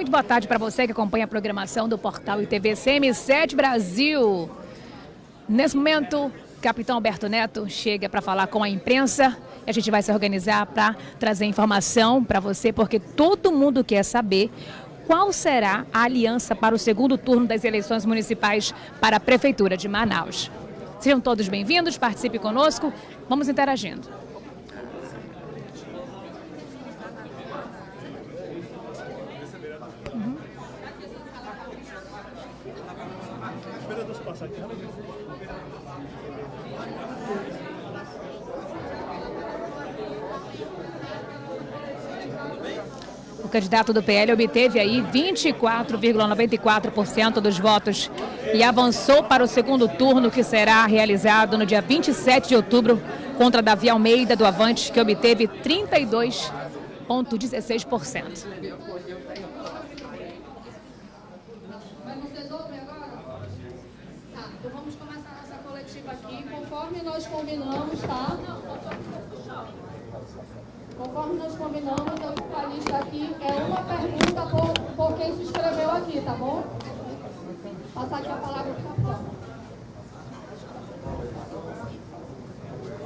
Muito boa tarde para você que acompanha a programação do portal ITV CM7 Brasil. Nesse momento, Capitão Alberto Neto chega para falar com a imprensa e a gente vai se organizar para trazer informação para você, porque todo mundo quer saber qual será a aliança para o segundo turno das eleições municipais para a Prefeitura de Manaus. Sejam todos bem-vindos, participe conosco, vamos interagindo. O candidato do PL obteve aí 24,94% dos votos e avançou para o segundo turno, que será realizado no dia 27 de outubro, contra Davi Almeida, do Avante, que obteve 32,16%. Então vamos começar nossa coletiva aqui, conforme nós combinamos, tá? Conforme nós combinamos, a lista aqui é uma pergunta por quem se inscreveu aqui, tá bom? Passar aqui a palavra para o capitão.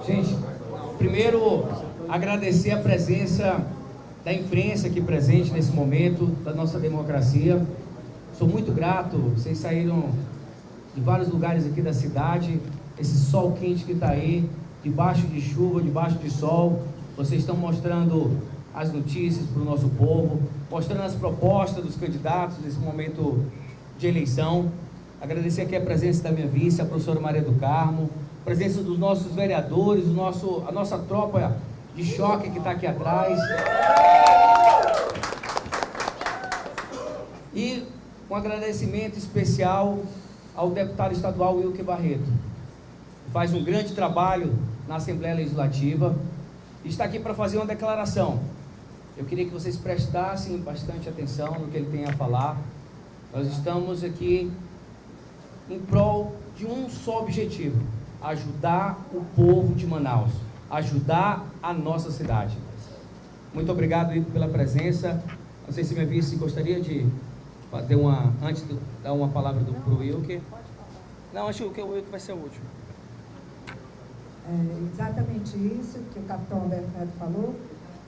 Gente, primeiro agradecer a presença da imprensa aqui presente nesse momento da nossa democracia. Sou muito grato, vocês saíram de vários lugares aqui da cidade, esse sol quente que está aí, debaixo de chuva, debaixo de sol. Vocês estão mostrando as notícias para o nosso povo, mostrando as propostas dos candidatos nesse momento de eleição. Agradecer aqui a presença da minha vice, a professora Maria do Carmo, a presença dos nossos vereadores, a nossa tropa de choque que está aqui atrás. E um agradecimento especial ao deputado estadual Wilker Barreto, que faz um grande trabalho na Assembleia Legislativa e está aqui para fazer uma declaração. Eu queria que vocês prestassem bastante atenção no que ele tem a falar. Nós estamos aqui em prol de um só objetivo: ajudar o povo de Manaus, ajudar a nossa cidade. Muito obrigado, Igor, pela presença. Não sei se minha vice gostaria de fazer antes de dar uma palavra para o Wilker. Não, acho que o Wilker vai ser o último. É exatamente isso que o capitão Alberto Neto falou.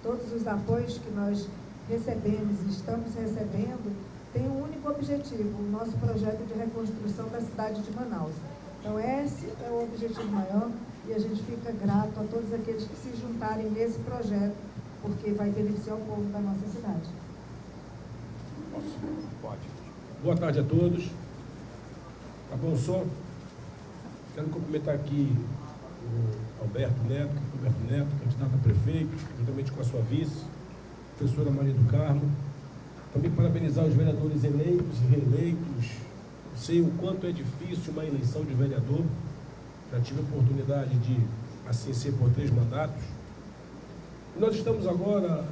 Todos os apoios que nós recebemos e estamos recebendo têm um único objetivo: o nosso projeto de reconstrução da cidade de Manaus. Então esse é o objetivo maior e a gente fica grato a todos aqueles que se juntarem nesse projeto, porque vai beneficiar o povo da nossa cidade. Pode. Boa tarde a todos. Tá bom o som? Quero cumprimentar aqui o Alberto Neto, candidato a prefeito, juntamente com a sua vice, professora Maria do Carmo. Também parabenizar os vereadores eleitos e reeleitos. Sei o quanto é difícil uma eleição de vereador. Já tive a oportunidade de assim ser por 3 mandatos. E nós estamos agora,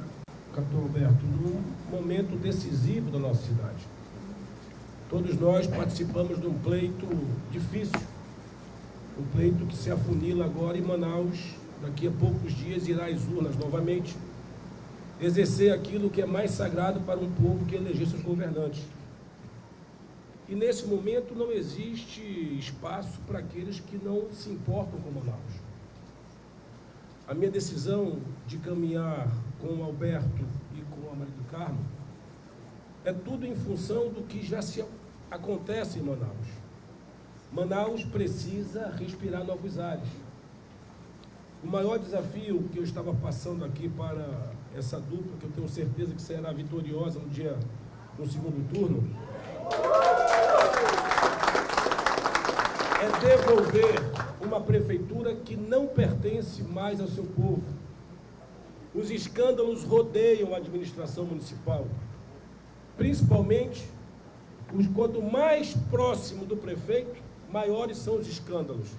capitão Alberto, num momento decisivo da nossa cidade. Todos nós participamos de um pleito difícil, um pleito que se afunila agora em Manaus. Daqui a poucos dias irá às urnas novamente exercer aquilo que é mais sagrado para um povo, que é eleger seus governantes. E nesse momento não existe espaço para aqueles que não se importam com Manaus. A minha decisão de caminhar com o Alberto e com a Maria do Carmo é tudo em função do que já se acontece em Manaus. Manaus precisa respirar novos ares. O maior desafio que eu estava passando aqui para essa dupla, que eu tenho certeza que será vitoriosa no segundo turno, é devolver uma prefeitura que não pertence mais ao seu povo. Os escândalos rodeiam a administração municipal, principalmente quanto mais próximo do prefeito, maiores são os escândalos.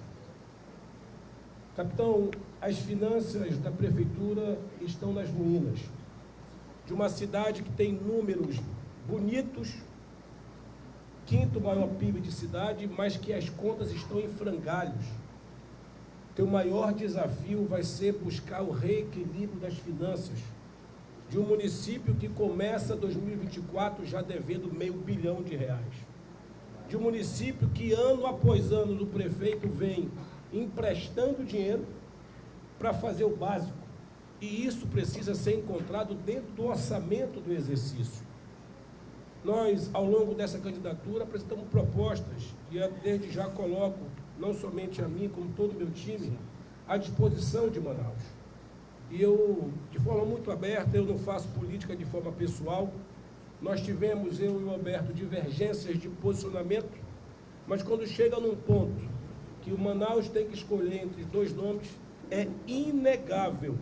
Capitão, as finanças da prefeitura estão nas ruínas. De uma cidade que tem números bonitos, 5º maior PIB de cidade, mas que as contas estão em frangalhos. Teu maior desafio vai ser buscar o reequilíbrio das finanças. de um município que começa 2024 já devendo R$500 milhão. De um município que ano após ano o prefeito vem emprestando dinheiro para fazer o básico. E isso precisa ser encontrado dentro do orçamento do exercício. Nós, ao longo dessa candidatura, apresentamos propostas e eu, desde já coloco, não somente a mim, como todo o meu time, à disposição de Manaus. E eu, de forma muito aberta, eu não faço política de forma pessoal. Nós tivemos, eu e o Alberto, divergências de posicionamento, mas quando chega num ponto que o Manaus tem que escolher entre dois nomes, é inegável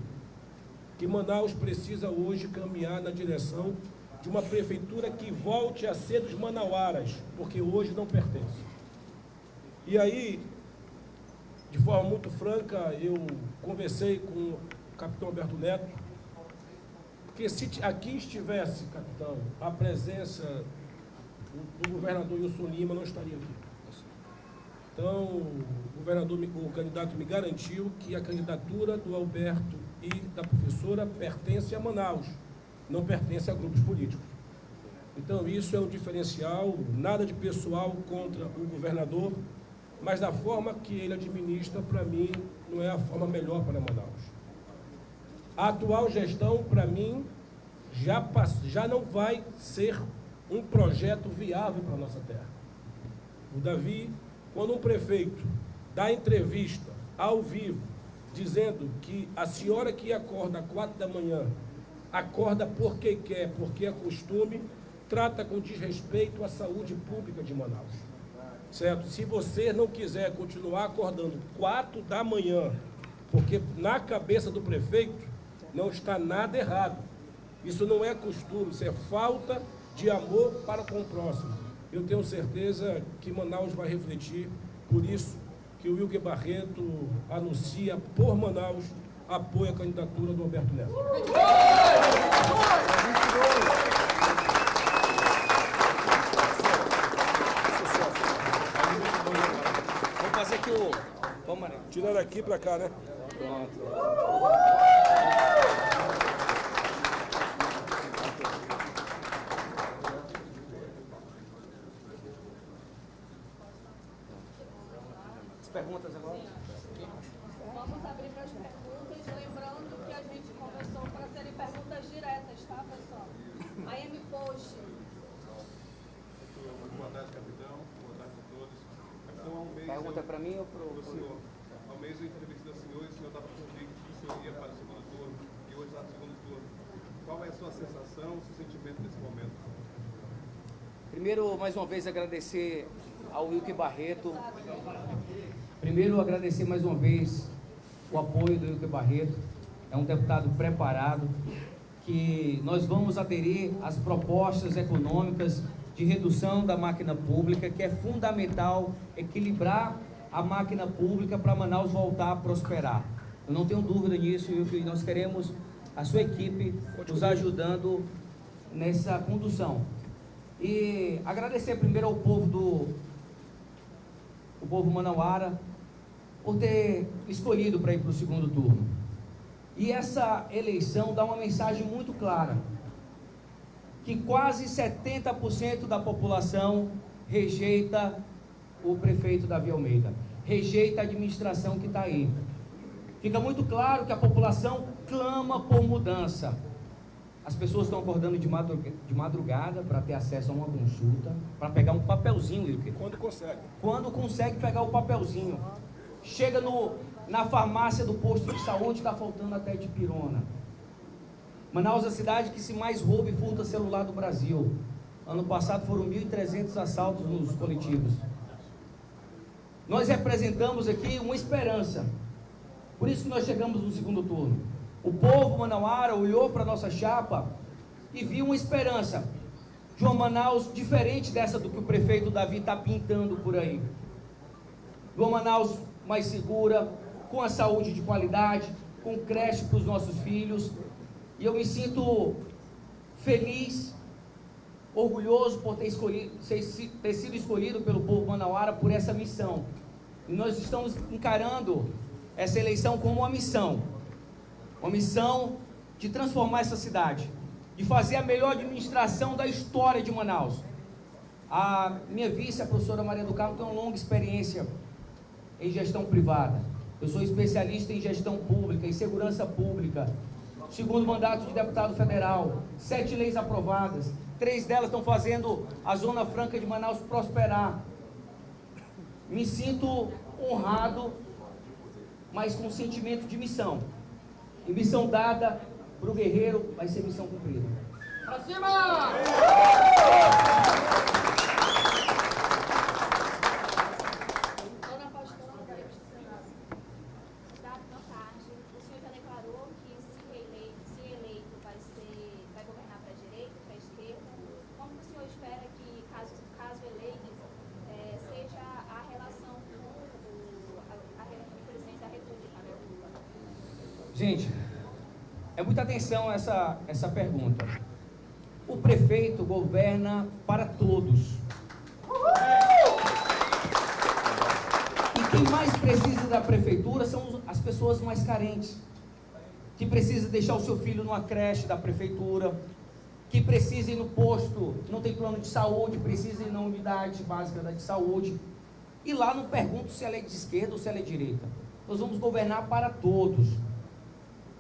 que Manaus precisa hoje caminhar na direção de uma prefeitura que volte a ser dos manauaras, porque hoje não pertence. E aí, de forma muito franca, eu conversei com o capitão Alberto Neto, porque se aqui estivesse, capitão, a presença do governador Wilson Lima, não estaria aqui. Então, o candidato me garantiu que a candidatura do Alberto e da professora pertence a Manaus, não pertence a grupos políticos. Então, isso é um diferencial, nada de pessoal contra o governador, mas da forma que ele administra, para mim, não é a forma melhor para Manaus. A atual gestão, para mim, já não vai ser um projeto viável para a nossa terra. O Davi, quando um prefeito dá entrevista ao vivo, dizendo que a senhora que acorda às 4 da manhã, acorda porque quer, porque é costume, trata com desrespeito à saúde pública de Manaus. Certo? Se você não quiser continuar acordando 4 da manhã, porque na cabeça do prefeito não está nada errado. Isso não é costume, isso é falta de amor para com o próximo. Eu tenho certeza que Manaus vai refletir, por isso que o Wilker Barreto anuncia por Manaus apoio à candidatura do Alberto Neto. Vamos fazer aqui o... Vamos, Maria. Tirar daqui para cá, né? Pronto. Perguntas agora? Vamos abrir para as perguntas, lembrando que a gente conversou para serem perguntas diretas, tá, pessoal? A M Post. Boa tarde, capitão. Boa tarde a todos. Capitão, há um mês... Pergunta para mim ou para o senhor? Há um mês eu entrevistei o senhor e o senhor estava convicto que o senhor ia para o segundo turno e hoje está no segundo turno. Qual é a sua sensação, o seu sentimento nesse momento? Primeiro, mais uma vez, agradecer ao Wilker Barreto. Primeiro, agradecer mais uma vez o apoio do Wilker Barreto. É um deputado preparado, que nós vamos aderir às propostas econômicas de redução da máquina pública, que é fundamental equilibrar a máquina pública para Manaus voltar a prosperar. Eu não tenho dúvida nisso, Wilker, e nós queremos a sua equipe nos ajudando nessa condução. E agradecer primeiro ao povo manauara por ter escolhido para ir para o segundo turno. E essa eleição dá uma mensagem muito clara, que quase 70% da população rejeita o prefeito Davi Almeida, rejeita a administração que está aí. Fica muito claro que a população clama por mudança. As pessoas estão acordando de madrugada para ter acesso a uma consulta, para pegar um papelzinho, Wilker. Quando consegue. Quando consegue pegar o papelzinho. Chega na farmácia do posto de saúde, está faltando até de pirona. Manaus é a cidade que se mais rouba e furta celular do Brasil. Ano passado foram 1.300 assaltos nos coletivos. Nós representamos aqui uma esperança. Por isso que nós chegamos no segundo turno. O povo manauara olhou para a nossa chapa e viu uma esperança de uma Manaus diferente dessa do que o prefeito Davi está pintando por aí. De uma Manaus mais segura, com a saúde de qualidade, com creche para os nossos filhos. E eu me sinto feliz, orgulhoso por ter sido escolhido pelo povo manauara por essa missão. E nós estamos encarando essa eleição como uma missão de transformar essa cidade. de fazer a melhor administração da história de Manaus. A minha vice, a professora Maria do Carmo, tem uma longa experiência em gestão privada. Eu sou especialista em gestão pública, em segurança pública. Segundo mandato de deputado federal, 7 leis aprovadas, 3 delas estão fazendo a Zona Franca de Manaus prosperar. Me sinto honrado, mas com sentimento de missão. E missão dada para o guerreiro vai ser missão cumprida. Pra cima! Gente, é muita atenção essa pergunta. O prefeito governa para todos. E quem mais precisa da prefeitura são as pessoas mais carentes, que precisa deixar o seu filho numa creche da prefeitura, que precisa ir no posto, não tem plano de saúde, precisa ir na unidade básica de saúde. E lá não pergunto se ela é de esquerda ou se ela é de direita. Nós vamos governar para todos.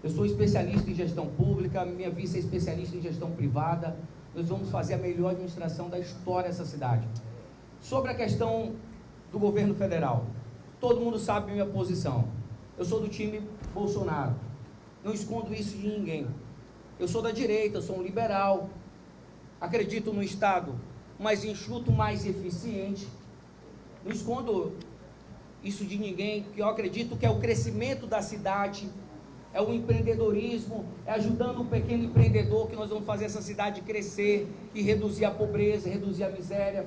Eu sou especialista em gestão pública, minha vice é especialista em gestão privada. Nós vamos fazer a melhor administração da história dessa cidade. Sobre a questão do governo federal, todo mundo sabe a minha posição. Eu sou do time Bolsonaro, não escondo isso de ninguém. Eu sou da direita, eu sou um liberal, acredito no Estado mais enxuto, mais eficiente. Não escondo isso de ninguém, porque eu acredito que é o crescimento da cidade, é o empreendedorismo, é ajudando o pequeno empreendedor que nós vamos fazer essa cidade crescer e reduzir a pobreza, reduzir a miséria.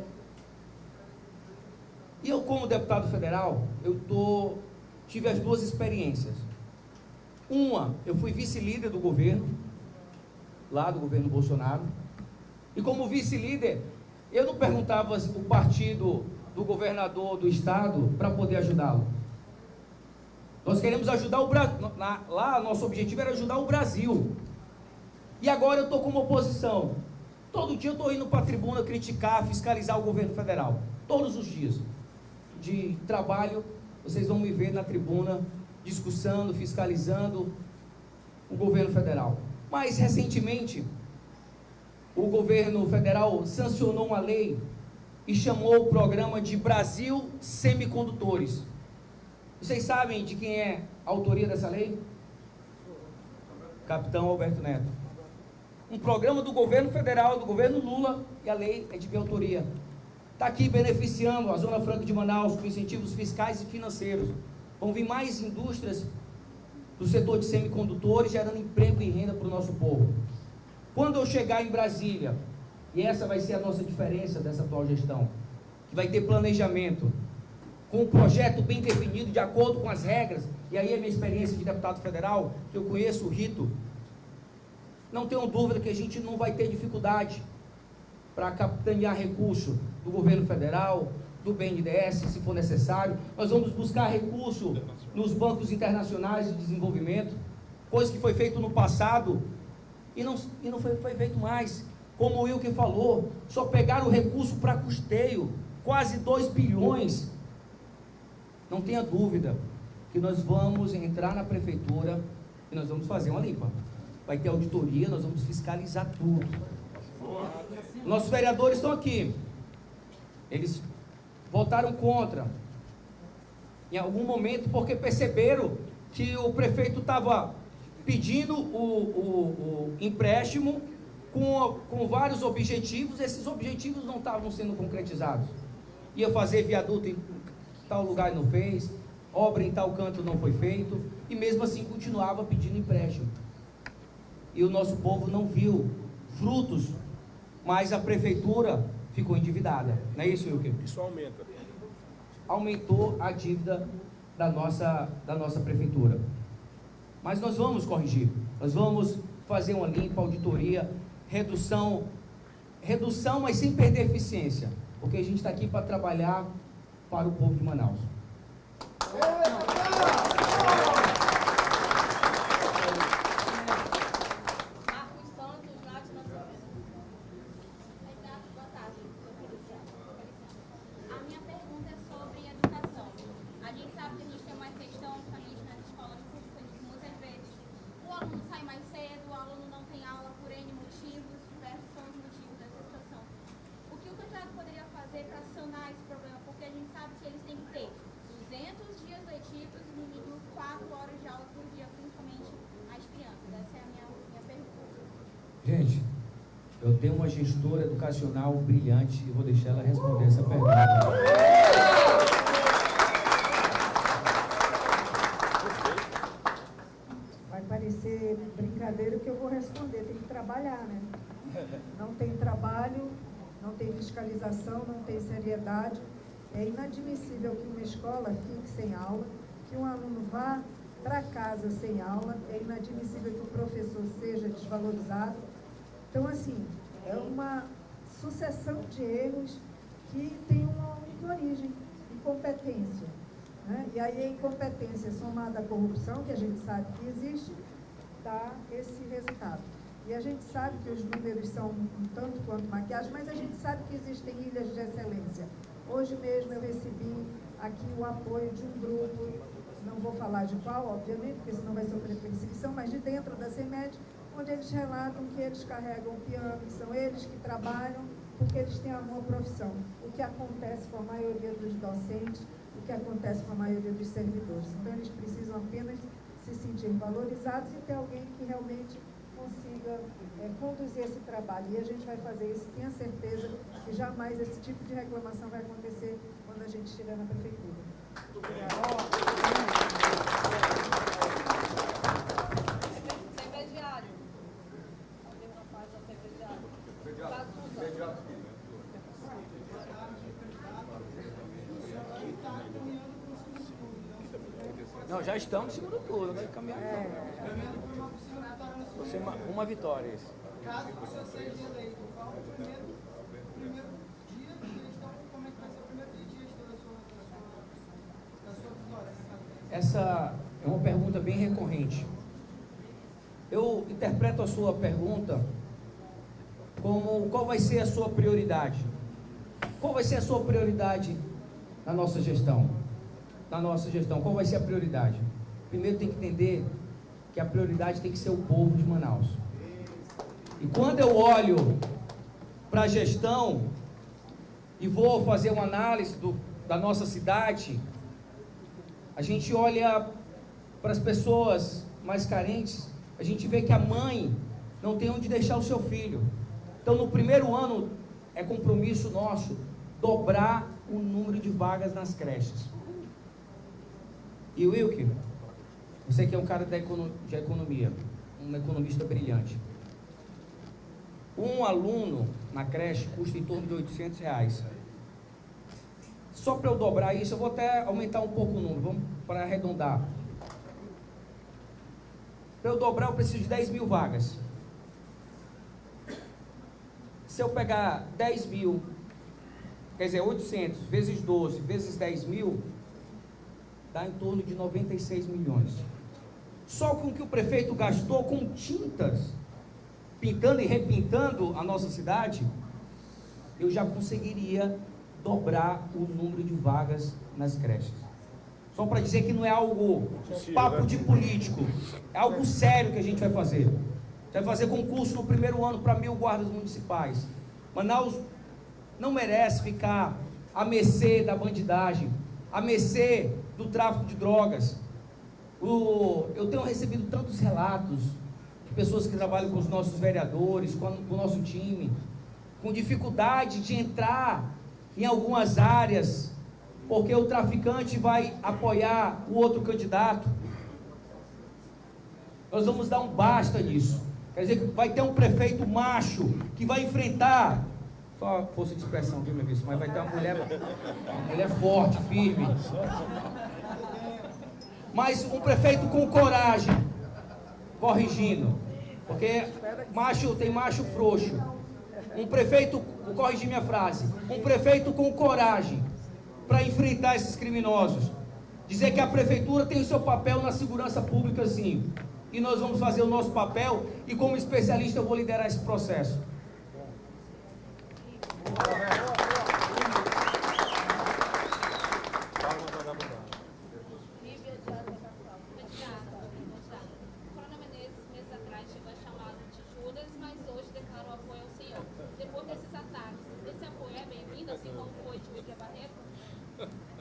E eu, como deputado federal, tive as duas experiências. Uma, eu fui vice-líder do governo, lá do governo Bolsonaro, e como vice-líder, eu não perguntava o partido do governador do estado para poder ajudá-lo. Nós queremos ajudar o Brasil. Lá, nosso objetivo era ajudar o Brasil. E agora eu estou como oposição. Todo dia eu estou indo para a tribuna criticar, fiscalizar o governo federal. Todos os dias de trabalho, vocês vão me ver na tribuna, discussando, fiscalizando o governo federal. Mas, recentemente, o governo federal sancionou uma lei e chamou o programa de Brasil Semicondutores. Vocês sabem de quem é a autoria dessa lei? Capitão Alberto Neto. Um programa do governo federal, do governo Lula, e a lei é de minha autoria. Está aqui beneficiando a Zona Franca de Manaus com incentivos fiscais e financeiros. Vão vir mais indústrias do setor de semicondutores, gerando emprego e renda para o nosso povo. Quando eu chegar em Brasília, e essa vai ser a nossa diferença dessa atual gestão, que vai ter planejamento, com um projeto bem definido, de acordo com as regras, e aí a minha experiência de deputado federal, que eu conheço o rito, não tenho dúvida que a gente não vai ter dificuldade para capitanear recurso do governo federal, do BNDES, se for necessário. Nós vamos buscar recurso nos bancos internacionais de desenvolvimento, coisa que foi feito no passado e não foi feito mais. Como o Wilker falou, só pegaram o recurso para custeio, quase 2 bilhões. Não tenha dúvida que nós vamos entrar na prefeitura e nós vamos fazer uma limpa. Vai ter auditoria, nós vamos fiscalizar tudo. Nossos vereadores estão aqui. Eles votaram contra em algum momento porque perceberam que o prefeito estava pedindo o empréstimo com vários objetivos. Esses objetivos não estavam sendo concretizados. Ia fazer viaduto em tal lugar e não fez, obra em tal canto não foi feito, e mesmo assim continuava pedindo empréstimo. E o nosso povo não viu frutos, mas a prefeitura ficou endividada. Não é isso, Wilker? Isso aumenta. Aumentou a dívida da nossa prefeitura. Mas nós vamos corrigir, nós vamos fazer uma limpa, auditoria, redução, mas sem perder eficiência, porque a gente está aqui para trabalhar para o povo de Manaus. Marcos Santos, Nath Gente, eu tenho uma gestora educacional brilhante e vou deixar ela responder essa pergunta. Vai parecer brincadeira que eu vou responder, tem que trabalhar, né? Não tem trabalho, não tem fiscalização, não tem seriedade. É inadmissível que uma escola fique sem aula, que um aluno vá para casa sem aula, é inadmissível que o professor seja desvalorizado. Então, assim, é uma sucessão de erros que tem uma única origem, incompetência. Né? E aí a incompetência somada à corrupção, que a gente sabe que existe, dá esse resultado. E a gente sabe que os números são um tanto quanto maquiagem, mas a gente sabe que existem ilhas de excelência. Hoje mesmo eu recebi aqui o apoio de um grupo, não vou falar de qual, obviamente, porque senão vai sofrer perseguição, mas de dentro da CEMED, onde eles relatam que eles carregam o piano, que são eles que trabalham, porque eles têm amor à profissão. O que acontece com a maioria dos docentes, o que acontece com a maioria dos servidores. Então, eles precisam apenas se sentir valorizados e ter alguém que realmente consiga conduzir esse trabalho. E a gente vai fazer isso, tenha certeza que jamais esse tipo de reclamação vai acontecer quando a gente estiver na prefeitura. Secretário. Alguém não faz o secretário. Não, já estamos no segundo turno, vai caminhar. Você uma vitória esse. Caso você seja eleito, qual o primeiro dia de gestão, como é que vai ser o primeiro dia de gestão da sua vitória? Essa é uma pergunta bem recorrente. Eu interpreto a sua pergunta como qual vai ser a sua prioridade. Qual vai ser a sua prioridade na nossa gestão? Na nossa gestão, qual vai ser a prioridade? Primeiro tem que entender que a prioridade tem que ser o povo de Manaus. E quando eu olho para a gestão e vou fazer uma análise da nossa cidade, a gente olha para as pessoas mais carentes, a gente vê que a mãe não tem onde deixar o seu filho. Então, no primeiro ano, é compromisso nosso dobrar o número de vagas nas creches. E Wilker, você que é um cara de economia, um economista brilhante. Um aluno na creche custa em torno de R$800. Só para eu dobrar isso, eu vou até aumentar um pouco o número, vamos para arredondar. Para eu dobrar, eu preciso de 10 mil vagas. Se eu pegar 10 mil, quer dizer, 800 vezes 12 vezes 10 mil, dá em torno de 96 milhões. Só com o que o prefeito gastou com tintas, pintando e repintando a nossa cidade, eu já conseguiria dobrar o número de vagas nas creches. Só para dizer que não é algo papo de político, é algo sério que a gente vai fazer. A gente vai fazer concurso no primeiro ano para 1000 guardas municipais. Manaus não merece ficar à mercê da bandidagem, à mercê do tráfico de drogas. Eu tenho recebido tantos relatos de pessoas que trabalham com os nossos vereadores, com o nosso time, com dificuldade de entrar em algumas áreas, porque o traficante vai apoiar o outro candidato. Nós vamos dar um basta nisso. Quer dizer que vai ter um prefeito macho que vai enfrentar, só força de expressão, viu, meu filho? Mas vai ter uma mulher forte, firme. Mas um prefeito com coragem, corrigindo, porque macho tem macho frouxo. Um prefeito, vou corrigir minha frase, um prefeito com coragem para enfrentar esses criminosos. Dizer que a prefeitura tem o seu papel na segurança pública, sim. E nós vamos fazer o nosso papel, e como especialista eu vou liderar esse processo.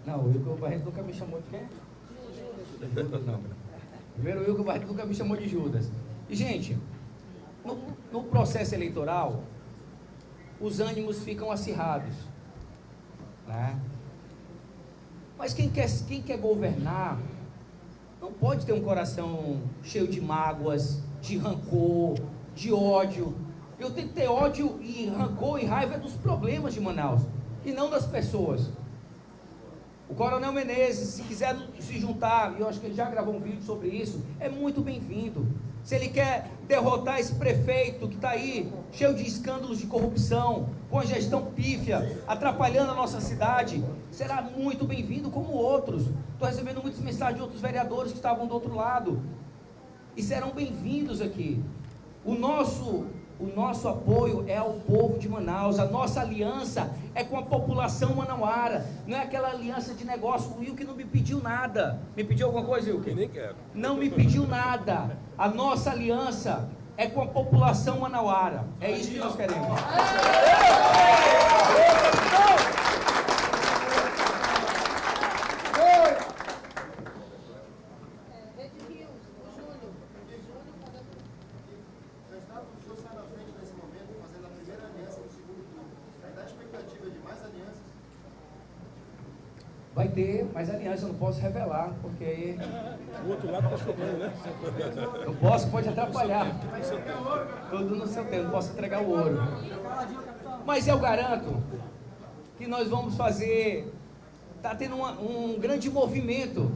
Não, o Wilker Barreto nunca me chamou de quem? Judas, não. Primeiro, o Wilker Barreto nunca me chamou de Judas. E, gente, no processo eleitoral, os ânimos ficam acirrados, né? Mas quem quer governar não pode ter um coração cheio de mágoas, de rancor, de ódio. Eu tenho que ter ódio e rancor e raiva dos problemas de Manaus e não das pessoas. O Coronel Menezes, se quiser se juntar, e eu acho que ele já gravou um vídeo sobre isso, é muito bem-vindo. Se ele quer derrotar esse prefeito que está aí, cheio de escândalos de corrupção, com a gestão pífia, atrapalhando a nossa cidade, será muito bem-vindo como outros. Estou recebendo muitas mensagens de outros vereadores que estavam do outro lado, e serão bem-vindos aqui. O nosso apoio é ao povo de Manaus, a nossa aliança é com a população manauara, não é aquela aliança de negócio. O Wilke não me pediu nada. Me pediu alguma coisa, Wilke? Nem quero. Não me pediu nada. A nossa aliança é com a população manauara. É isso que nós queremos. Vai ter mais aliança, eu não posso revelar, porque aí... O outro lado está chegando, né? Não posso, pode atrapalhar. Tudo no seu tempo, não posso entregar o ouro. Mas eu garanto que nós vamos fazer... Está tendo um grande movimento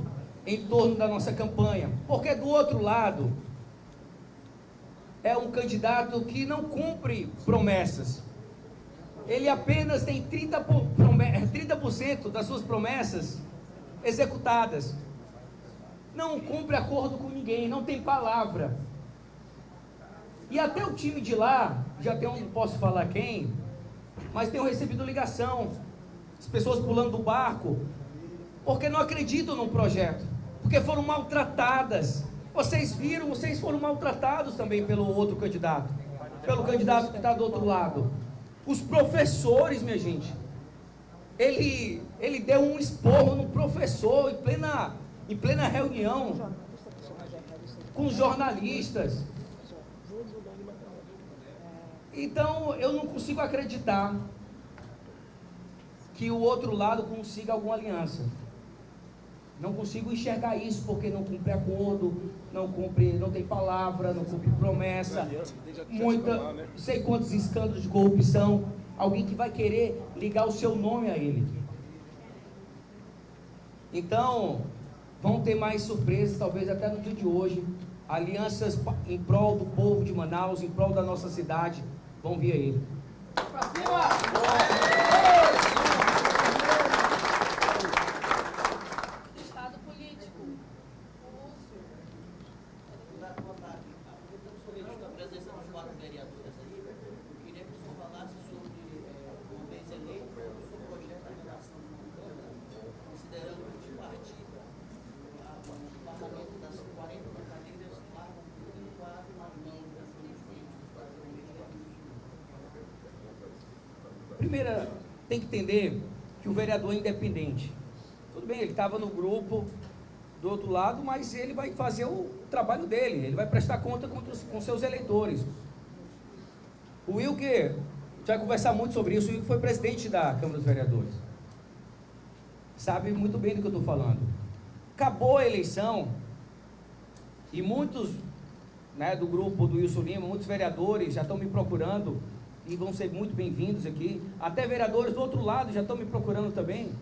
em torno da nossa campanha. Porque do outro lado, é um candidato que não cumpre promessas. Ele apenas tem 30% das suas promessas executadas. Não cumpre acordo com ninguém, não tem palavra. E até o time de lá, já tem não posso falar quem, mas tenho recebido ligação, as pessoas pulando do barco, porque não acreditam no projeto, porque foram maltratadas. Vocês viram, vocês foram maltratados também pelo outro candidato, pelo candidato que está do outro lado. Os professores, minha gente, ele deu um esporro no professor em plena reunião com os jornalistas. Então eu não consigo acreditar que o outro lado consiga alguma aliança. Não consigo enxergar isso, porque não cumpre acordo, não tem palavra, não cumpre promessa, sei quantos escândalos de corrupção, alguém que vai querer ligar o seu nome a ele. Então, vão ter mais surpresas, talvez até no dia de hoje, alianças em prol do povo de Manaus, em prol da nossa cidade, vão vir aí. Pra cima! Primeiro, tem que entender que o vereador é independente. Tudo bem, ele estava no grupo do outro lado, mas ele vai fazer o trabalho dele, ele vai prestar conta com seus eleitores. O Wilke, a gente vai conversar muito sobre isso, o Wilke foi presidente da Câmara dos Vereadores. Sabe muito bem do que eu estou falando. Acabou a eleição e muitos, né, do grupo do Wilson Lima, muitos vereadores já estão me procurando e vão ser muito bem-vindos aqui. Até vereadores do outro lado já estão me procurando também.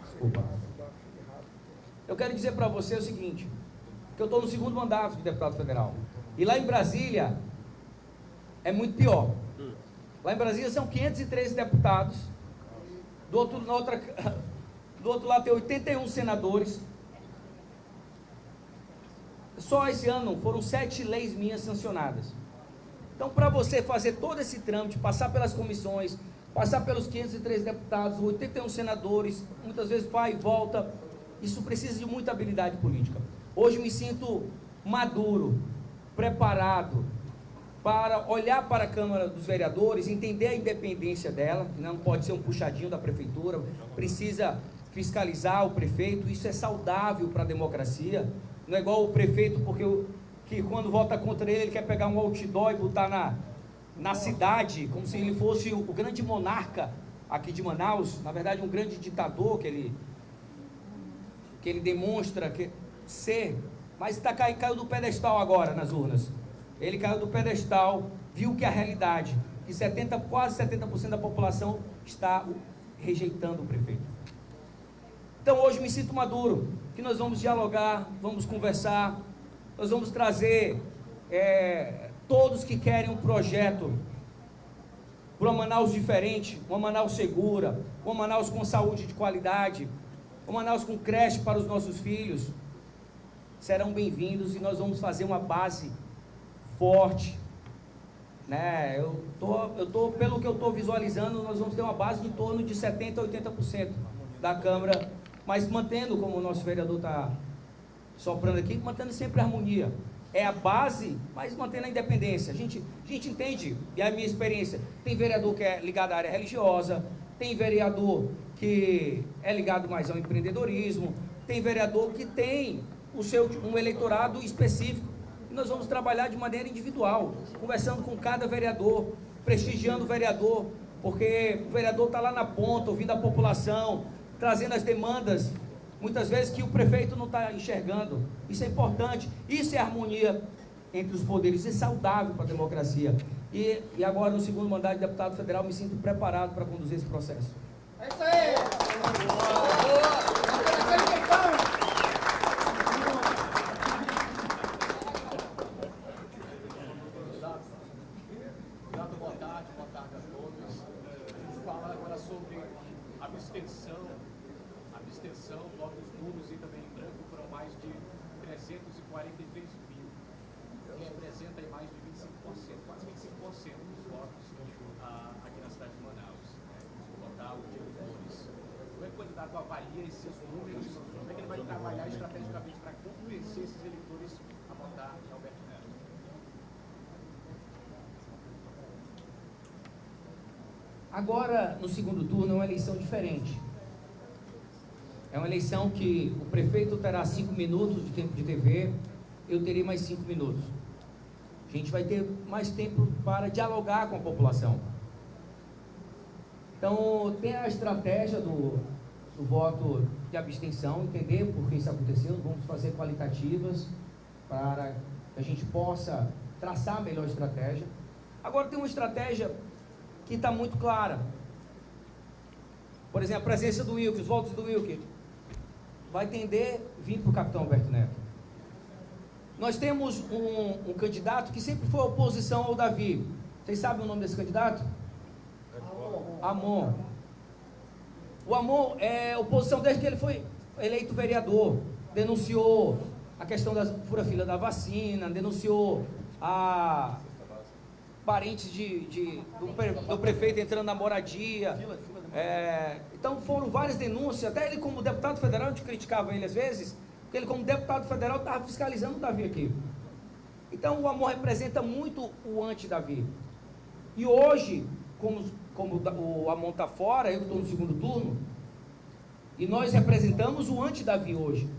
Desculpa. Eu quero dizer para você o seguinte, que eu estou no segundo mandato de deputado federal. E lá em Brasília é muito pior. Lá em Brasília são 513 deputados. Do outro lado tem 81 senadores. Só esse ano foram 7 leis minhas sancionadas. Então, para você fazer todo esse trâmite, passar pelas comissões, passar pelos 503 deputados, 81 senadores, muitas vezes vai e volta, isso precisa de muita habilidade política. Hoje me sinto maduro, preparado para olhar para a Câmara dos Vereadores, entender a independência dela, não pode ser um puxadinho da prefeitura, precisa fiscalizar o prefeito, isso é saudável para a democracia. Não é igual o prefeito, porque que quando vota contra ele quer pegar um outdoor e botar na cidade, como se ele fosse o grande monarca aqui de Manaus, na verdade um grande ditador que ele demonstra ser, mas caiu do pedestal agora nas urnas. Ele caiu do pedestal, viu que a realidade, que quase 70% da população está rejeitando o prefeito. Então hoje me sinto maduro, que nós vamos dialogar, vamos conversar, nós vamos trazer todos que querem um projeto para uma Manaus diferente, uma Manaus segura, uma Manaus com saúde de qualidade, uma Manaus com creche para os nossos filhos, serão bem-vindos e nós vamos fazer uma base forte, né? Pelo que eu estou visualizando, nós vamos ter uma base de em torno de 70% a 80% da Câmara, mas mantendo, como o nosso vereador está soprando aqui, mantendo sempre a harmonia. É a base, mas mantendo a independência. A gente entende, e a minha experiência, tem vereador que é ligado à área religiosa, tem vereador que é ligado mais ao empreendedorismo, tem vereador que tem um eleitorado específico. E nós vamos trabalhar de maneira individual, conversando com cada vereador, prestigiando o vereador, porque o vereador está lá na ponta, ouvindo a população, trazendo as demandas, muitas vezes que o prefeito não está enxergando. Isso é importante, isso é harmonia entre os poderes, isso é saudável para a democracia. E agora, no segundo mandato de deputado federal, me sinto preparado para conduzir esse processo. É isso aí! Boa tarde a todos. Vamos falar agora sobre abstenção, logo os números e também em branco foram mais de 343 mil, que representa aí mais de 25%, quase 25% dos votos aqui na cidade de Manaus, no total de eleitores. Como é que o candidato avalia esses números? Como é que ele vai trabalhar estrategicamente para convencer esses eleitores a votar em Alberto Neto? Agora, no segundo turno, é uma eleição diferente. É uma eleição que o prefeito terá 5 minutos de tempo de TV, eu terei mais 5 minutos. A gente vai ter mais tempo para dialogar com a população. Então, tem a estratégia do voto de abstenção, entender por que isso aconteceu, vamos fazer qualitativas para que a gente possa traçar a melhor estratégia. Agora, tem uma estratégia que está muito clara. Por exemplo, a presença do Wilker, os votos do Wilker vai tender a vir para o capitão Alberto Neto. Nós temos um candidato que sempre foi oposição ao Davi. Vocês sabem o nome desse candidato? Amon. O Amon é oposição desde que ele foi eleito vereador. Denunciou a questão da fura-fila da vacina, denunciou a parentes do prefeito entrando na moradia. Então foram várias denúncias, até ele como deputado federal, a gente criticava ele às vezes, porque ele como deputado federal estava fiscalizando o Davi aqui. Então o Amor representa muito o anti-Davi. E hoje, como o Amon está fora, eu estou no segundo turno, e nós representamos o anti-Davi hoje.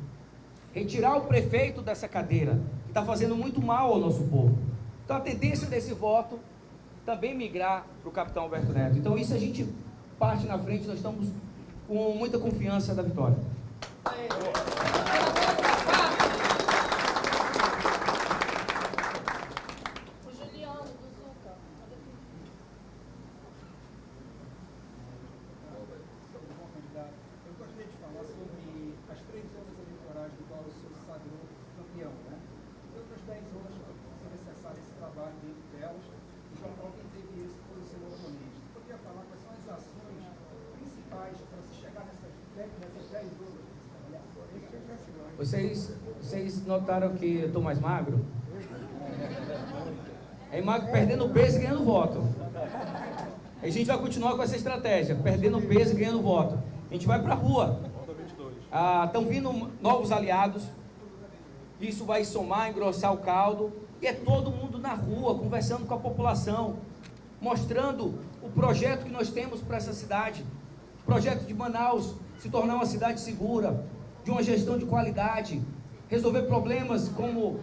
Retirar o prefeito dessa cadeira, que está fazendo muito mal ao nosso povo. Então a tendência desse voto também migrar para o capitão Alberto Neto. Então isso a gente parte na frente, nós estamos com muita confiança da vitória. O Juliano do Zuca. Eu gostaria de falar sobre as 3 zonas eleitorais do qual o senhor se sagrou campeão, né? As outras 10 zonas, se necessário esse trabalho dentro delas, o João Paulo teve esse posicionamento. Eu poderia falar quais são as ações principais para se chegar nessas 10 zonas? Vocês notaram que eu estou mais magro? É magro perdendo peso e ganhando voto. A gente vai continuar com essa estratégia, perdendo peso e ganhando voto. A gente vai para a rua. Estão vindo novos aliados. Isso vai somar, engrossar o caldo. E é todo mundo na rua, conversando com a população, mostrando o projeto que nós temos para essa cidade. O projeto de Manaus se tornar uma cidade segura, de uma gestão de qualidade, resolver problemas como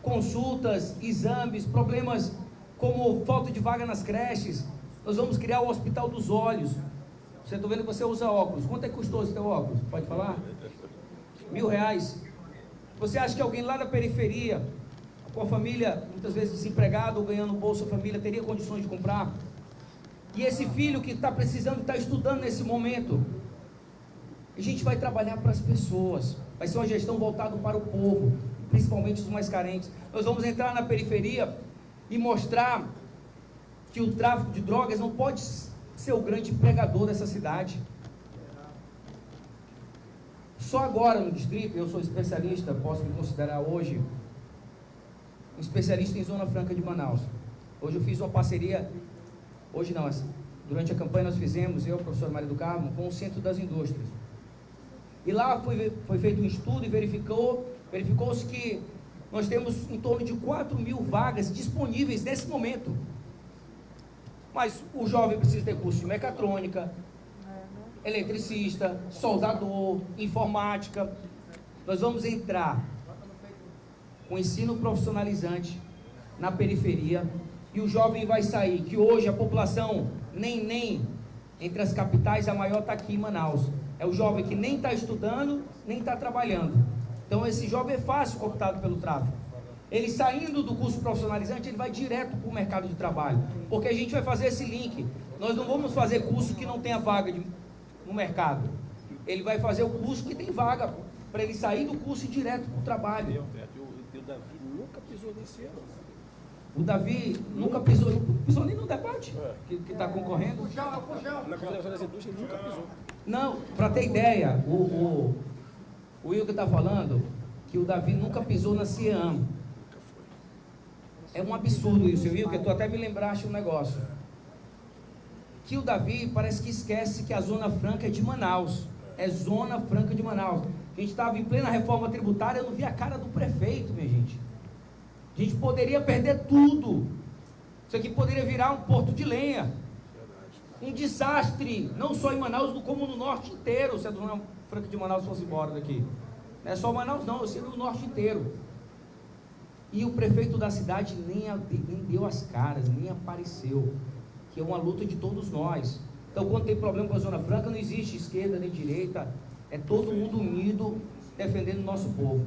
consultas, exames, problemas como falta de vaga nas creches. Nós vamos criar o Hospital dos Olhos. Você está vendo que você usa óculos. Quanto é que custou esse teu óculos? Pode falar? R$1.000. Você acha que alguém lá da periferia, com a família, muitas vezes desempregado ou ganhando Bolsa Família, teria condições de comprar? E esse filho que está precisando, está estudando nesse momento, a gente vai trabalhar para as pessoas. Vai ser uma gestão voltada para o povo, principalmente os mais carentes. Nós vamos entrar na periferia e mostrar que o tráfico de drogas não pode ser o grande pregador dessa cidade. Só agora no distrito, eu sou especialista, posso me considerar hoje um especialista em Zona Franca de Manaus. Hoje eu fiz uma parceria, hoje não, durante a campanha nós fizemos, eu, o professor Mário do Carmo, com o Centro das Indústrias. E lá foi feito um estudo e verificou-se que nós temos em torno de 4.000 vagas disponíveis nesse momento. Mas o jovem precisa ter curso de mecatrônica, eletricista, soldador, informática. Nós vamos entrar com ensino profissionalizante na periferia e o jovem vai sair, que hoje a população nem entre as capitais a maior está aqui em Manaus. É o jovem que nem está estudando, nem está trabalhando. Então esse jovem é fácil cooptado pelo tráfico. Ele saindo do curso profissionalizante, ele vai direto para o mercado de trabalho, porque a gente vai fazer esse link. Nós não vamos fazer curso que não tenha vaga no mercado. Ele vai fazer o curso que tem vaga, para ele sair do curso e ir direto para o trabalho. O Davi nunca pisou nesse ano. O Davi nunca pisou nem no debate que está concorrendo. Na Confederação das Indústrias ele nunca pisou. Não, para ter ideia, o Wilker está falando que o Davi nunca pisou na CIEAM. É um absurdo isso, Wilker, tu até me lembraste um negócio. Que o Davi parece que esquece que a Zona Franca é de Manaus. É Zona Franca de Manaus. A gente estava em plena reforma tributária, eu não vi a cara do prefeito, minha gente. A gente poderia perder tudo. Isso aqui poderia virar um porto de lenha. Um desastre, não só em Manaus, como no norte inteiro, se a Zona Franca de Manaus fosse embora daqui. Não é só Manaus não, seria no norte inteiro. E o prefeito da cidade nem deu as caras, nem apareceu. Que é uma luta de todos nós. Então quando tem problema com a Zona Franca, não existe esquerda nem direita. É todo mundo unido, defendendo o nosso povo.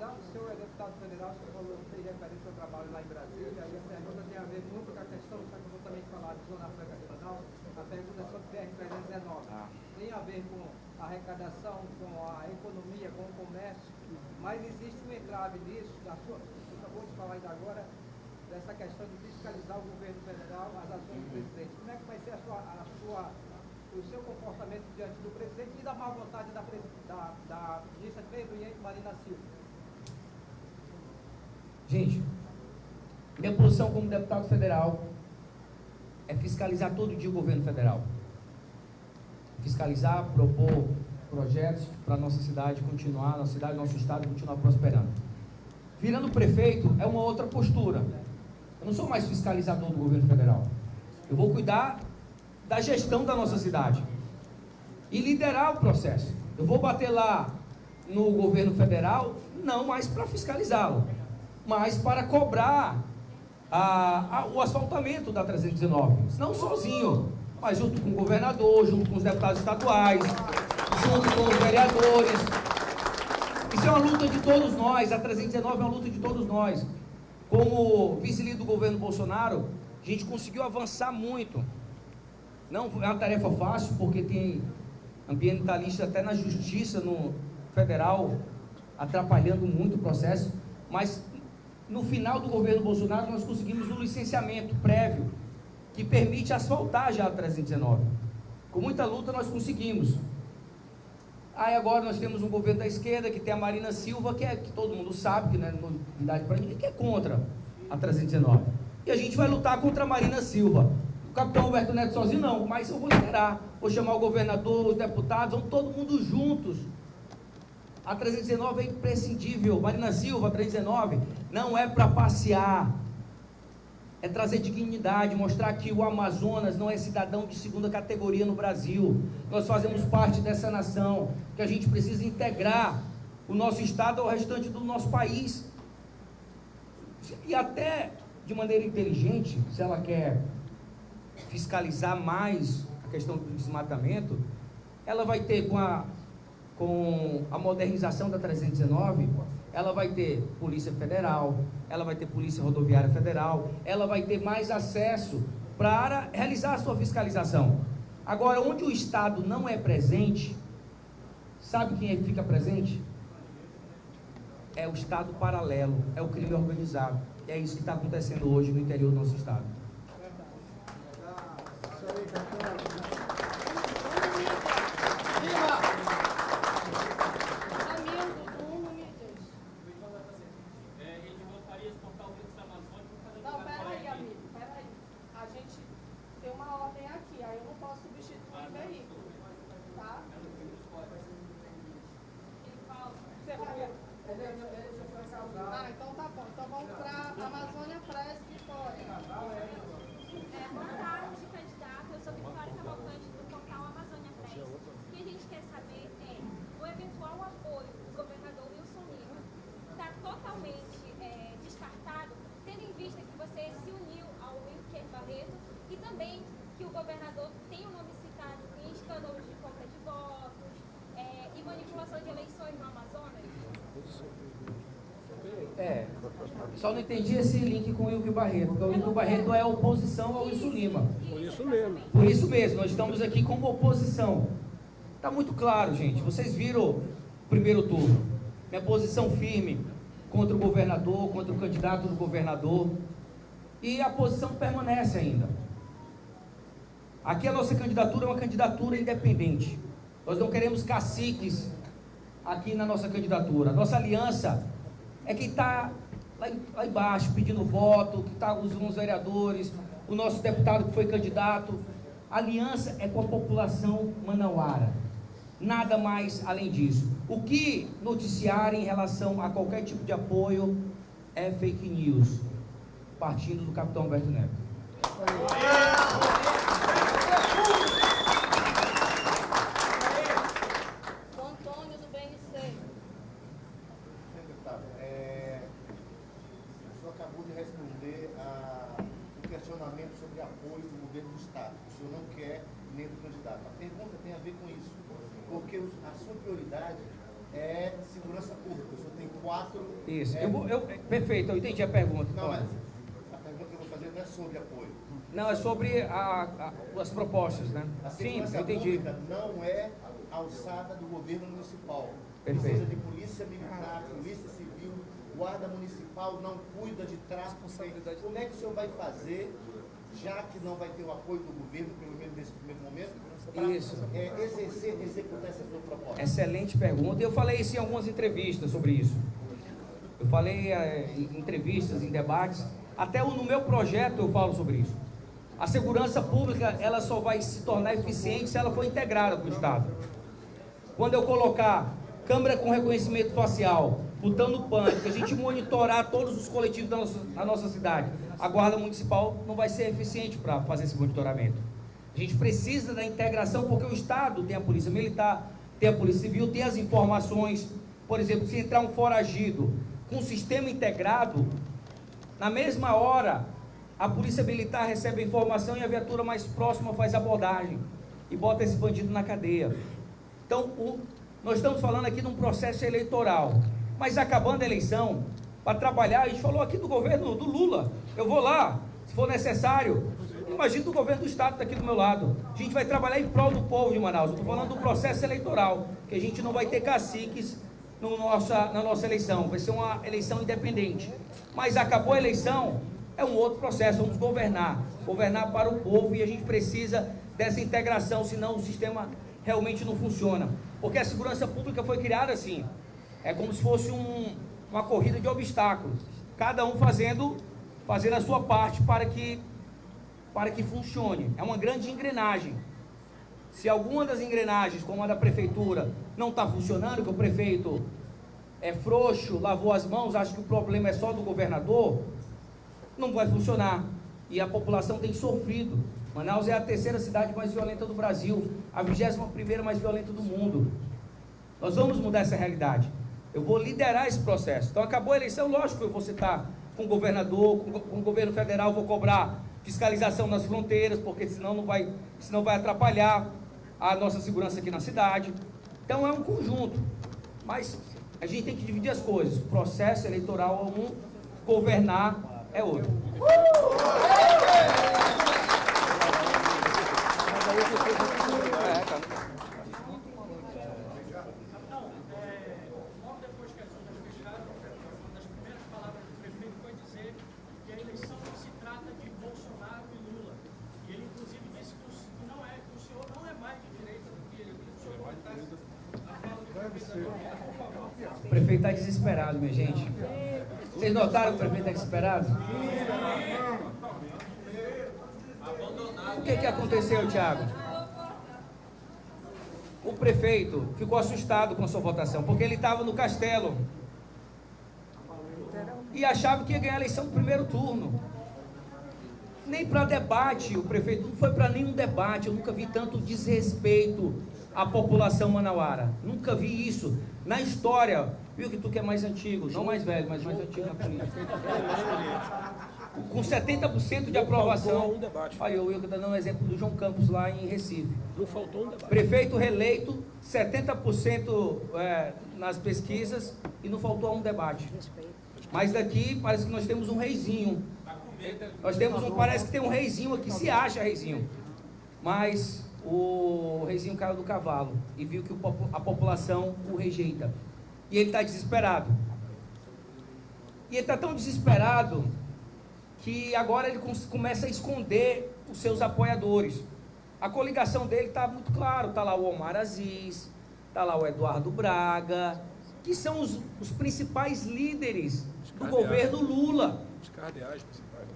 O senhor é deputado federal, o senhor falou que fez referência ao trabalho lá em Brasília, e a pergunta tem a ver muito com a questão, já que eu vou também falar de Zona Franca de Manaus, a pergunta é sobre BR-319. Tem a ver com a arrecadação, com a economia, com o comércio, mas existe um entrave nisso, você acabou de falar ainda agora, dessa questão de fiscalizar o governo federal, as ações do presidente. Como é que vai ser o seu comportamento diante do presidente e da má vontade da ministra Cleide Oriente Marina Silva? Gente, minha posição como deputado federal é fiscalizar todo dia o governo federal. Fiscalizar, propor projetos para a nossa cidade continuar, nossa cidade, nosso estado continuar prosperando. Virando prefeito é uma outra postura. Eu não sou mais fiscalizador do governo federal. Eu vou cuidar da gestão da nossa cidade e liderar o processo. Eu vou bater lá no governo federal, não mais para fiscalizá-lo, mas para cobrar o asfaltamento da 319. Não sozinho, mas junto com o governador, junto com os deputados estaduais, junto com os vereadores. Isso é uma luta de todos nós. A 319 é uma luta de todos nós. Como vice-líder do governo Bolsonaro, a gente conseguiu avançar muito. Não é uma tarefa fácil, porque tem ambientalistas até na justiça no federal atrapalhando muito o processo, mas no final do governo Bolsonaro nós conseguimos um licenciamento prévio que permite asfaltar já a 319. Com muita luta nós conseguimos. Aí agora nós temos um governo da esquerda que tem a Marina Silva, que todo mundo sabe, que não é novidade para ninguém, que é contra a 319. E a gente vai lutar contra a Marina Silva. O capitão Alberto Neto sozinho não, mas eu vou liderar, vou chamar o governador, os deputados, vamos todo mundo juntos. A 319 é imprescindível. Marina Silva, a 319 não é para passear, é trazer dignidade, mostrar que o Amazonas não é cidadão de segunda categoria no Brasil. Nós fazemos parte dessa nação, que a gente precisa integrar o nosso estado ao restante do nosso país. E até de maneira inteligente, se ela quer fiscalizar mais a questão do desmatamento, ela vai ter com a modernização da 319, ela vai ter Polícia Federal, ela vai ter Polícia Rodoviária Federal, ela vai ter mais acesso para realizar a sua fiscalização. Agora, onde o Estado não é presente, sabe quem fica presente? É o Estado paralelo, é o crime organizado. E é isso que está acontecendo hoje no interior do nosso Estado. Não, peraí, amigo, peraí. A gente tem uma ordem aqui, aí eu não posso substituir veículo, tá? Você vai... Ah, então tá bom. Então vamos para Amazônia Press Vitória. Boa tarde, candidato. Eu sou Vitória Cavalcante do portal Amazônia Press. O que a gente quer saber é o eventual apoio do governador Wilson Lima. Está totalmente descartado, tendo em vista que você se uniu ao Wilker Barreto e também que o governador tem o nome citado em escândalos de compra de votos e manipulação de eleições no Amazonas? Só não entendi esse link com o Wilker Barreto, porque o Wilker Barreto é oposição ao Wilson Lima. Por isso mesmo. Por isso mesmo, nós estamos aqui como oposição. Está muito claro, gente. Vocês viram o primeiro turno. Minha posição firme contra o governador, contra o candidato do governador. E a posição permanece ainda. Aqui a nossa candidatura é uma candidatura independente. Nós não queremos caciques aqui na nossa candidatura. A nossa aliança é quem está lá embaixo pedindo voto, que está os vereadores, o nosso deputado que foi candidato. A aliança é com a população manauara. Nada mais além disso. O que noticiar em relação a qualquer tipo de apoio é fake news, partindo do capitão Alberto Neto. O Antônio do BNC. O senhor acabou de responder o questionamento sobre apoio do governo do Estado. O senhor não quer nem do candidato. A pergunta tem a ver com isso, porque a sua prioridade é segurança pública. O senhor tem 4... Isso, perfeito, eu entendi a pergunta. Não, mas a pergunta que eu vou fazer não é sobre apoio. Não, é sobre as propostas, né? A Sim, eu segurança entendi. pública não é alçada do governo municipal. Perfeito. Precisa de polícia militar, polícia civil, guarda municipal, não cuida de tráfico. Como é que o senhor vai fazer, já que não vai ter o apoio do governo, pelo menos nesse primeiro momento, para executar essa sua proposta? Excelente pergunta. Eu falei isso em algumas entrevistas sobre isso. Eu falei em entrevistas, em debates. Até no meu projeto eu falo sobre isso. A segurança pública, ela só vai se tornar eficiente se ela for integrada com o Estado. Quando eu colocar câmera com reconhecimento facial, botando pânico, a gente monitorar todos os coletivos da nossa cidade, a Guarda Municipal não vai ser eficiente para fazer esse monitoramento. A gente precisa da integração, porque o Estado tem a Polícia Militar, tem a Polícia Civil, tem as informações. Por exemplo, se entrar um foragido com um sistema integrado, na mesma hora, a Polícia Militar recebe a informação e a viatura mais próxima faz a abordagem e bota esse bandido na cadeia. Então, nós estamos falando aqui de um processo eleitoral, mas acabando a eleição, para trabalhar, a gente falou aqui do governo do Lula, eu vou lá, se for necessário. Imagina o governo do Estado está aqui do meu lado. A gente vai trabalhar em prol do povo de Manaus. Eu estou falando do processo eleitoral, que a gente não vai ter caciques na nossa eleição, vai ser uma eleição independente. Mas acabou a eleição, é um outro processo, vamos governar para o povo, e a gente precisa dessa integração, senão o sistema realmente não funciona. Porque a segurança pública foi criada assim, é como se fosse uma corrida de obstáculos, cada um fazendo a sua parte para que funcione. É uma grande engrenagem. Se alguma das engrenagens, como a da prefeitura, não está funcionando, que o prefeito é frouxo, lavou as mãos, acha que o problema é só do governador, não vai funcionar. e a população tem sofrido. Manaus é a terceira cidade mais violenta do Brasil, a 21ª mais violenta do mundo. Nós vamos mudar essa realidade. Eu vou liderar esse processo. Então acabou a eleição, lógico que eu vou sentar com o governador, com o governo federal, vou cobrar fiscalização nas fronteiras, porque senão vai atrapalhar a nossa segurança aqui na cidade. Então é um conjunto, mas a gente tem que dividir as coisas. O processo eleitoral é um, governar é outro. Logo depois que as urnas fecharam, uma das primeiras palavras do prefeito foi dizer que a eleição não se trata de Bolsonaro e Lula. E ele, inclusive, disse que o senhor não é mais de direita do que ele. O senhor comentasse a fala do prefeito agora, por favor. O prefeito está desesperado, minha gente. Vocês notaram que o prefeito está desesperado? O que aconteceu, Thiago? O prefeito ficou assustado com a sua votação, porque ele estava no castelo e achava que ia ganhar a eleição no primeiro turno. Nem para debate, o prefeito não foi para nenhum debate. Eu nunca vi tanto desrespeito à população manauara. Nunca vi isso na história. Viu que tu que é mais antigo, não mais velho, mas mais antigo na política. Com 70% de aprovação. Olha, eu estou dando um exemplo do João Campos lá em Recife. Não faltou um debate. Prefeito reeleito, 70% nas pesquisas e não faltou um debate. Mas daqui parece que nós temos um reizinho. Parece que tem um reizinho aqui, se acha reizinho. Mas o reizinho caiu do cavalo e viu que a população o rejeita. E ele está desesperado. E ele está tão desesperado que agora ele começa a esconder os seus apoiadores. A coligação dele está muito claro, está lá o Omar Aziz, está lá o Eduardo Braga, que são os principais líderes do governo Lula. Os cardeais principais.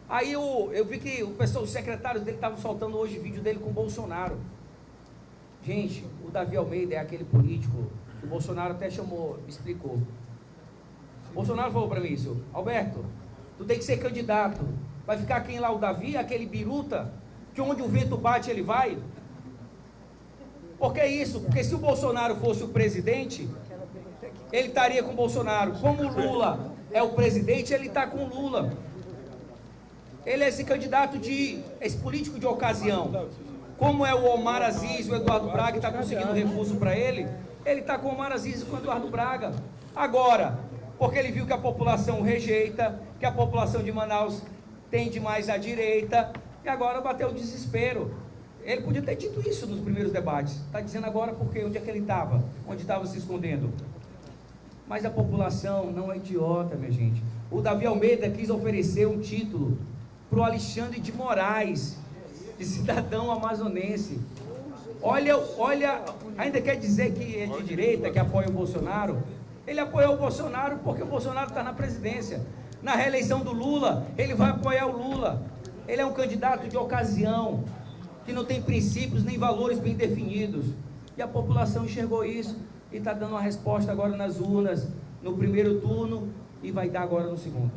Aí eu vi que os secretários dele estavam soltando hoje vídeo dele com o Bolsonaro. Gente, o Davi Almeida é aquele político que o Bolsonaro até chamou, me explicou. O Bolsonaro falou para mim isso: Alberto, tu tem que ser candidato. Vai ficar quem lá, o Davi, aquele biruta, que onde o vento bate ele vai? Por que isso? Porque se o Bolsonaro fosse o presidente, ele estaria com o Bolsonaro. Como o Lula é o presidente, ele está com o Lula. Ele é esse candidato esse político de ocasião. Como é o Omar Aziz, o Eduardo Braga está conseguindo recurso para ele está com o Omar Aziz e com o Eduardo Braga. Agora, porque ele viu que a população rejeita, que a população de Manaus tende mais à direita, e agora bateu o desespero. Ele podia ter dito isso nos primeiros debates. Está dizendo agora porque onde é que ele estava? Onde estava se escondendo? Mas a população não é idiota, minha gente. O Davi Almeida quis oferecer um título para o Alexandre de Moraes, de cidadão amazonense. Olha, ainda quer dizer que é de direita, que apoia o Bolsonaro. Ele apoiou o Bolsonaro porque o Bolsonaro está na presidência. Na reeleição do Lula, ele vai apoiar o Lula. Ele é um candidato de ocasião, que não tem princípios nem valores bem definidos. E a população enxergou isso e está dando uma resposta agora nas urnas, no primeiro turno, e vai dar agora no segundo.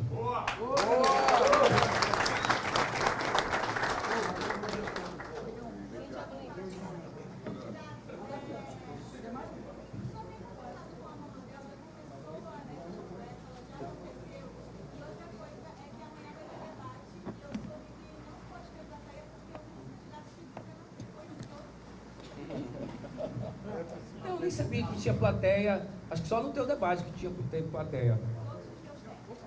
Eu nem sabia que tinha plateia, acho que só no teu debate que teve plateia.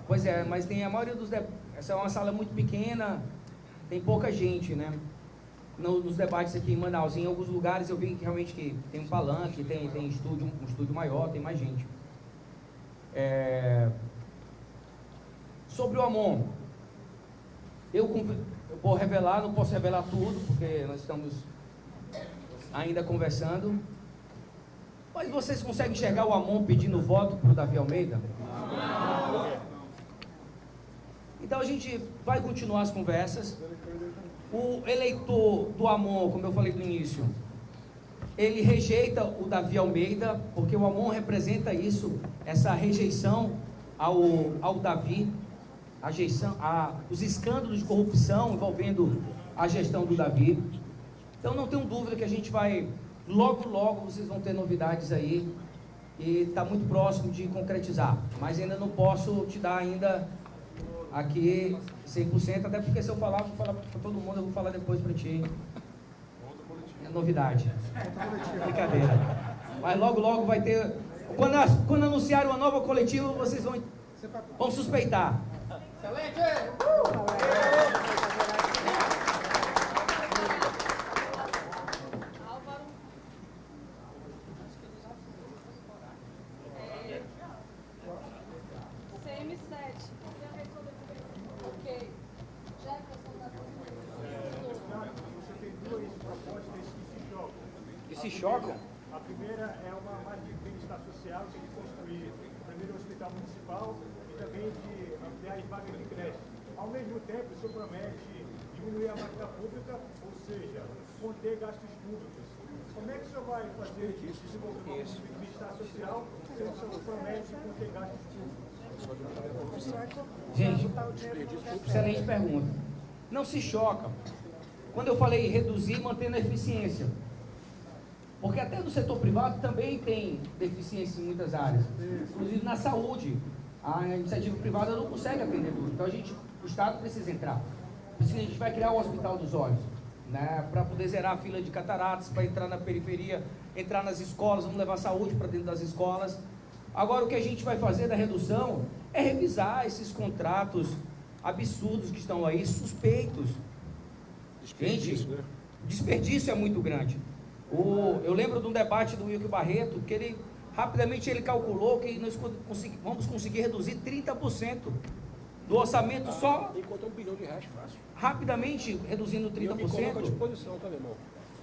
Pois é, mas tem a maioria dos debates, essa é uma sala muito pequena, tem pouca gente, né? Nos debates aqui em Manaus, em alguns lugares eu vi que realmente que tem um palanque, tem um estúdio maior, tem mais gente. Sobre o Amon, eu vou revelar, não posso revelar tudo, porque nós estamos ainda conversando. Mas vocês conseguem enxergar o Amon pedindo voto para o Davi Almeida? Então a gente vai continuar as conversas. O eleitor do Amon, como eu falei no início, ele rejeita o Davi Almeida, porque o Amon representa isso, essa rejeição ao Davi. os escândalos de corrupção envolvendo a gestão do Davi. Então não tenho dúvida que a gente vai, logo vocês vão ter novidades aí, e está muito próximo de concretizar, mas ainda não posso te dar ainda aqui 100%, até porque se eu falar, vou falar para todo mundo, eu vou falar depois para ti. É novidade. Brincadeira. Mas logo vai ter. Quando anunciarem uma nova coletiva, vocês vão suspeitar. Excelente! CM7. Ok. Jefferson da Você tem duas propostas que se chocam. Que se chocam? A primeira é uma mais de bem-estar social, que é de construir o primeiro hospital municipal e também de ampliar as vagas de creche. Ao mesmo tempo, o senhor promete diminuir a máquina pública, ou seja, conter gastos públicos. Como é que o senhor vai fazer isso de bem-estar social se o senhor promete conter gastos públicos? Gente, excelente pergunta. Não se choca. Quando eu falei reduzir, mantendo a eficiência. Porque até no setor privado também tem deficiência em muitas áreas. Inclusive na saúde. A iniciativa privada não consegue atender tudo. Então o Estado precisa entrar. Por isso que a gente vai criar o Hospital dos Olhos, né, para poder zerar a fila de cataratas, para entrar na periferia, entrar nas escolas, vamos levar saúde para dentro das escolas. Agora o que a gente vai fazer da redução é revisar esses contratos absurdos que estão aí, suspeitos. Gente, o desperdício é muito grande. Eu lembro de um debate do Wilker Barreto, que rapidamente ele calculou que nós vamos conseguir reduzir 30% do orçamento só. Encontra R$1 bilhão fácil. Rapidamente reduzindo 30%. Eu me coloco à disposição, tá, meu irmão?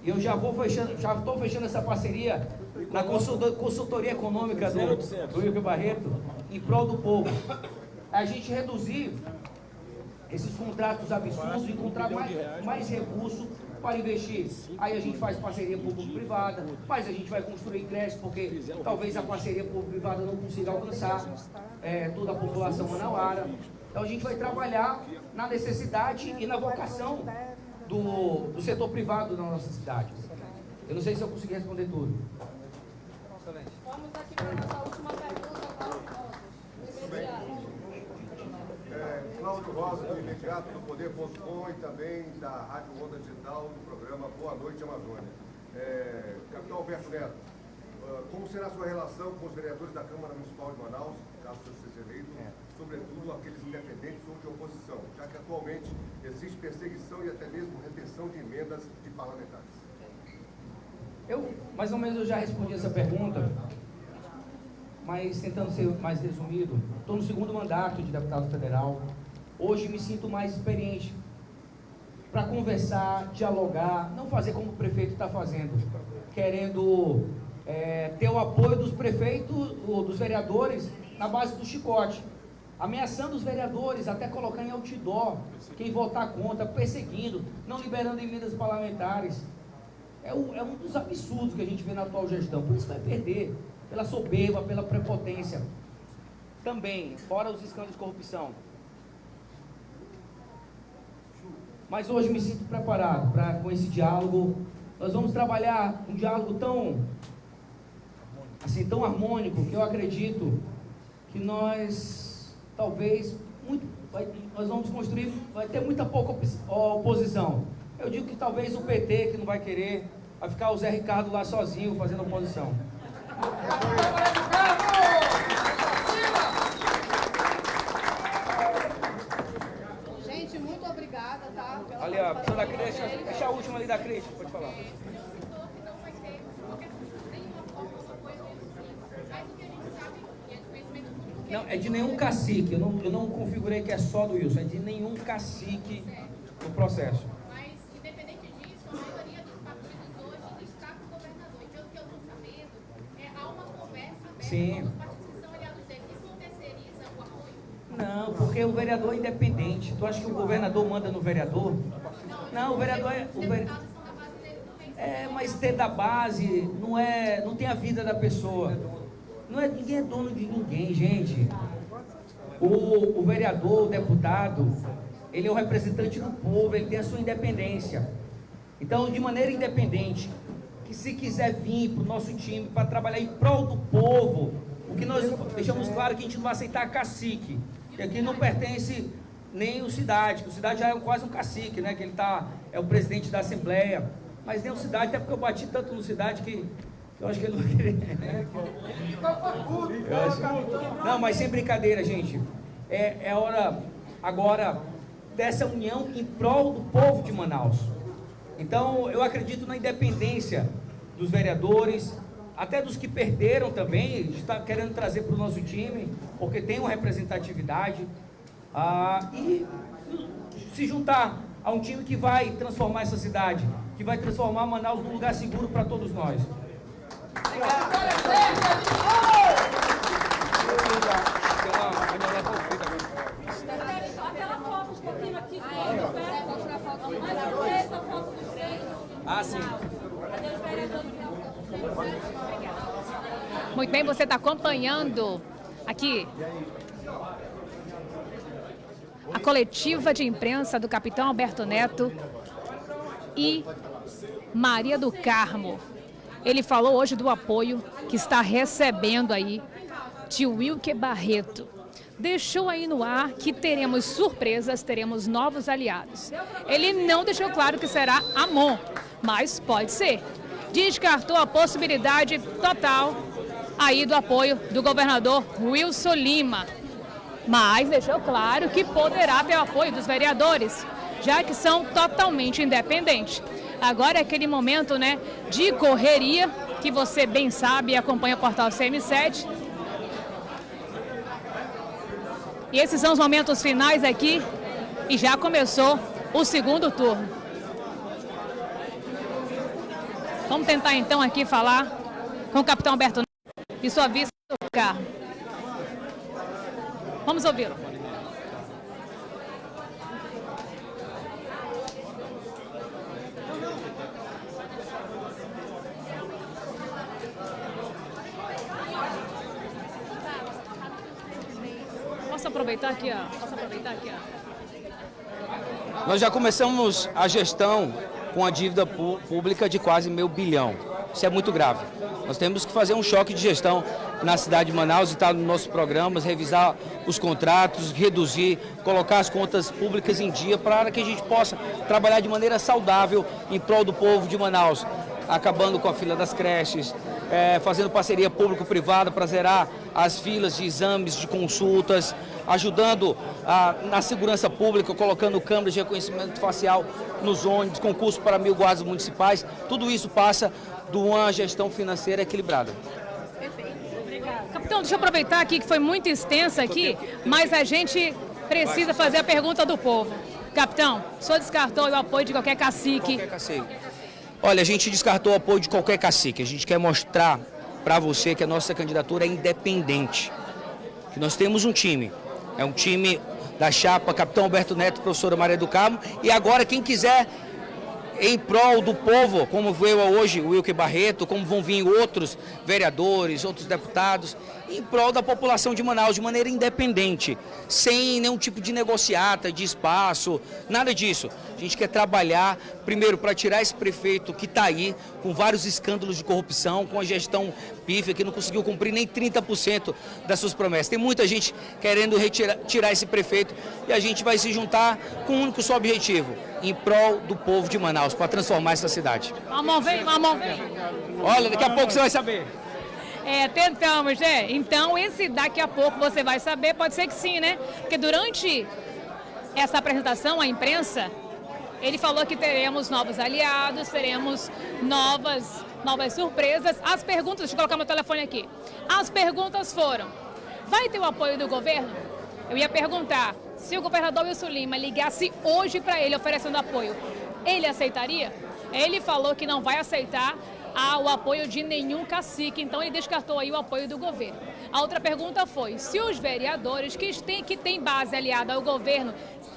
E eu já estou fechando essa parceria na consultoria econômica do Wilker Barreto, em prol do povo. A gente reduzir esses contratos absurdos, encontrar mais recursos para investir. Aí a gente faz parceria público-privada, mas a gente vai construir creche, porque talvez a parceria público-privada não consiga alcançar toda a população manauara. Então a gente vai trabalhar na necessidade e na vocação do setor privado na nossa cidade. Eu não sei se eu consegui responder tudo. Vamos aqui para a nossa última pergunta, Cláudio Rosa. Cláudio Rosa, do imediato do Poder.com e também da Rádio Onda Digital do programa Boa Noite Amazônia. Capitão Alberto Neto, como será a sua relação com os vereadores da Câmara Municipal de Manaus, caso o senhor seja eleito, sobretudo aqueles independentes ou de oposição, já que atualmente existe perseguição e até mesmo retenção de emendas de parlamentares? Mais ou menos eu já respondi essa pergunta, mas tentando ser mais resumido. Estou no segundo mandato de deputado federal. Hoje me sinto mais experiente para conversar, dialogar, não fazer como o prefeito está fazendo, querendo ter o apoio dos prefeitos, dos vereadores, na base do chicote, ameaçando os vereadores, até colocar em outdoor quem votar contra, perseguindo, não liberando emendas parlamentares. É um dos absurdos que a gente vê na atual gestão. Por isso vai perder, pela soberba, pela prepotência. Também, fora os escândalos de corrupção. Mas hoje me sinto preparado com esse diálogo. Nós vamos trabalhar um diálogo tão harmônico, que eu acredito que nós, talvez, nós vamos construir, vai ter muita pouca oposição. Eu digo que talvez o PT, que não vai querer, vai ficar o Zé Ricardo lá sozinho, fazendo oposição. Gente, muito obrigada, tá? Ali, ó, a pessoa da creche, deixa a última ali da creche, pode falar. Não, é de nenhum cacique, eu não configurei que é só do Wilson, é de nenhum cacique no processo. Mas, independente disso, a maioria dos partidos hoje está com o governador. Então, o que eu estou sabendo há uma conversa aberta Sim. com os partidos que são aliados dele. Isso não terceiriza o apoio? Não, porque o vereador é independente. Tu acha que o governador manda no vereador? Não, o vereador é... mas ter da base não tem a vida da pessoa. Ninguém é dono de ninguém, gente. O vereador, o deputado, ele é o representante do povo, ele tem a sua independência. Então, de maneira independente, que se quiser vir para o nosso time para trabalhar em prol do povo, o que nós deixamos claro que a gente não vai aceitar cacique, que aqui não pertence nem o Cidade, que o Cidade já é quase um cacique, né? Que ele é o presidente da Assembleia, mas nem o Cidade, até porque eu bati tanto no Cidade que eu acho que ele não vai querer. Não, mas sem brincadeira, gente. É hora agora dessa união em prol do povo de Manaus. Então, eu acredito na independência dos vereadores, até dos que perderam também, a gente está querendo trazer para o nosso time, porque tem uma representatividade, e se juntar a um time que vai transformar essa cidade, que vai transformar Manaus num lugar seguro para todos nós. Sim. Muito bem, você está acompanhando aqui a coletiva de imprensa do capitão Alberto Neto e Maria do Carmo. Ele falou hoje do apoio que está recebendo aí de Wilker Barreto. Deixou aí no ar que teremos surpresas, teremos novos aliados. Ele não deixou claro que será Amon, mas pode ser. Descartou a possibilidade total aí do apoio do governador Wilson Lima, mas deixou claro que poderá ter o apoio dos vereadores, já que são totalmente independentes. Agora é aquele momento, né, de correria, que você bem sabe e acompanha o portal CM7. E esses são os momentos finais aqui, e já começou o segundo turno. Vamos tentar então aqui falar com o capitão Alberto Neto e sua vice do carro. Vamos ouvi-lo. Posso aproveitar aqui, ó. Nós já começamos a gestão com a dívida pública de quase R$500 bilhão. Isso é muito grave. Nós temos que fazer um choque de gestão na cidade de Manaus e estar nos nossos programas, revisar os contratos, reduzir, colocar as contas públicas em dia para que a gente possa trabalhar de maneira saudável em prol do povo de Manaus, acabando com a fila das creches, fazendo parceria público-privada para zerar as filas de exames, de consultas, ajudando na segurança pública, colocando câmeras de reconhecimento facial nos ônibus, concurso para 1.000 guardas municipais. Tudo isso passa de uma gestão financeira equilibrada. Capitão, deixa eu aproveitar aqui que foi muito extensa aqui, mas a gente precisa fazer a pergunta do povo. Capitão, o senhor descartou o apoio de qualquer cacique? Qualquer cacique. Olha, a gente descartou o apoio de qualquer cacique. A gente quer mostrar para você que a nossa candidatura é independente. Que nós temos um time. É um time da chapa Capitão Alberto Neto, professora Maria do Carmo. E agora quem quiser em prol do povo, como veio hoje o Wilker Barreto, como vão vir outros vereadores, outros deputados, em prol da população de Manaus, de maneira independente, sem nenhum tipo de negociata, de espaço, nada disso. A gente quer trabalhar, primeiro, para tirar esse prefeito que está aí, com vários escândalos de corrupção, com a gestão pífia, que não conseguiu cumprir nem 30% das suas promessas. Tem muita gente querendo tirar esse prefeito e a gente vai se juntar com um único só objetivo, em prol do povo de Manaus, para transformar essa cidade. Mamão vem, mamão vem. Olha, daqui a pouco você vai saber. Tentamos, né? Então, esse daqui a pouco você vai saber, pode ser que sim, né? Porque durante essa apresentação à imprensa, ele falou que teremos novos aliados, teremos novas surpresas. As perguntas, deixa eu colocar meu telefone aqui. As perguntas foram: vai ter o apoio do governo? Eu ia perguntar, se o governador Wilson Lima ligasse hoje para ele oferecendo apoio, ele aceitaria? Ele falou que não vai aceitar o apoio de nenhum cacique, então ele descartou aí o apoio do governo. A outra pergunta foi, se os vereadores que têm base aliada ao governo,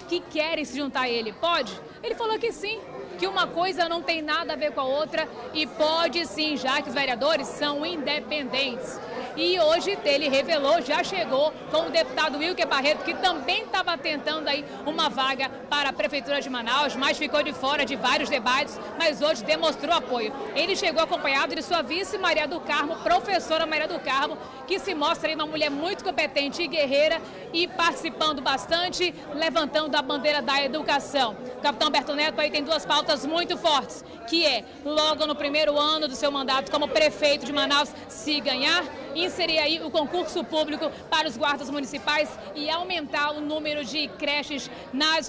que querem se juntar a ele, pode? Ele falou que sim, que uma coisa não tem nada a ver com a outra e pode sim, já que os vereadores são independentes. E hoje ele revelou, já chegou com o deputado Wilker Barreto, que também estava tentando aí uma vaga para a Prefeitura de Manaus, mas ficou de fora de vários debates, mas hoje demonstrou apoio. Ele chegou acompanhado de sua vice Maria do Carmo, professora Maria do Carmo, que se mostra aí uma mulher muito competente e guerreira e participando bastante, levantando a bandeira da educação. O capitão Alberto Neto aí tem duas pautas muito fortes, que é, logo no primeiro ano do seu mandato como prefeito de Manaus, se ganhar, inserir aí o concurso público para os guardas municipais e aumentar o número de creches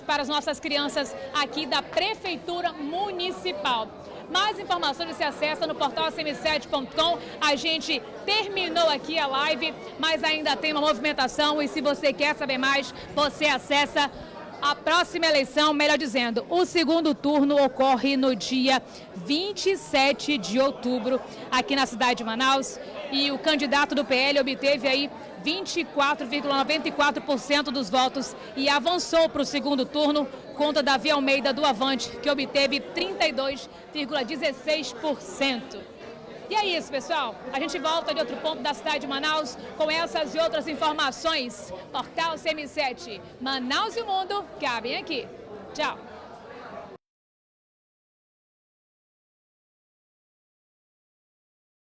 para as nossas crianças aqui da Prefeitura Municipal. Mais informações você acessa no portal acm7.com. A gente terminou aqui a live, mas ainda tem uma movimentação e se você quer saber mais, você acessa a próxima eleição, melhor dizendo, o segundo turno ocorre no dia 27 de outubro, aqui na cidade de Manaus, e o candidato do PL obteve aí 24,94% dos votos e avançou para o segundo turno contra Davi Almeida do Avante, que obteve 32,16%. E é isso, pessoal. A gente volta de outro ponto da cidade de Manaus com essas e outras informações. Portal CM7, Manaus e o mundo cabem aqui. Tchau.